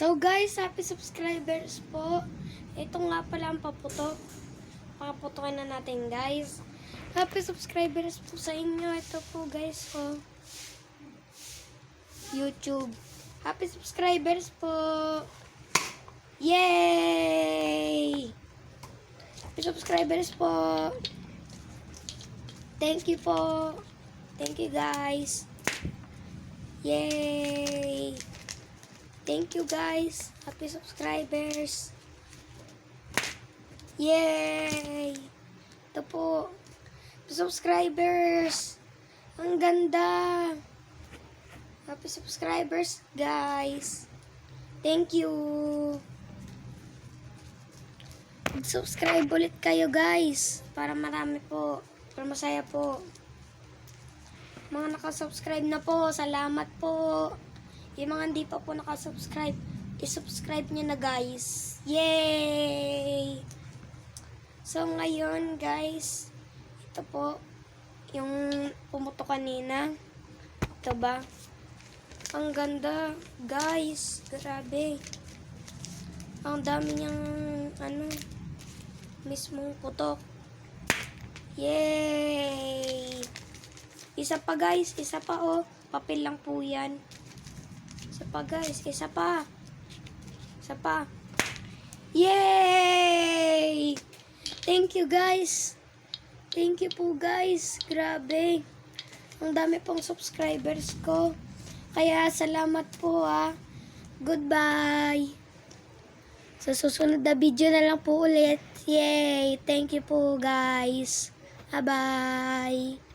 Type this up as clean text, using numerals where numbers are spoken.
So guys, happy subscribers po. Ito nga pala ang paputok. Paputokin na natin guys. Happy subscribers po sa inyo. Ito po guys po. YouTube. Happy subscribers po. Yay! Happy subscribers po. Thank you po. Thank you guys. Yay! Thank you guys. Happy subscribers. Yay! Ito po. Happy subscribers. Ang ganda. Happy subscribers guys. Thank you. Subscribe ulit kayo guys. Para marami po. Para masaya po. Mga nakasubscribe na po. Salamat po. Yung mga hindi pa po nakasubscribe, i-subscribe nyo na guys. Yay! So ngayon guys, ito po yung pumuto kanina. Ito ba? Ang ganda guys. Grabe. Ang dami niyang mismong putok. Yay! Isa pa guys. Isa pa oh. Papel lang po yan. Isa pa guys, isa pa. Isa pa. Yay! Thank you guys. Thank you po guys. Grabe. Ang dami pong subscribers ko. Kaya salamat po ha. Goodbye. Sa susunod na video na lang po ulit. Yay! Thank you po guys. Bye-bye.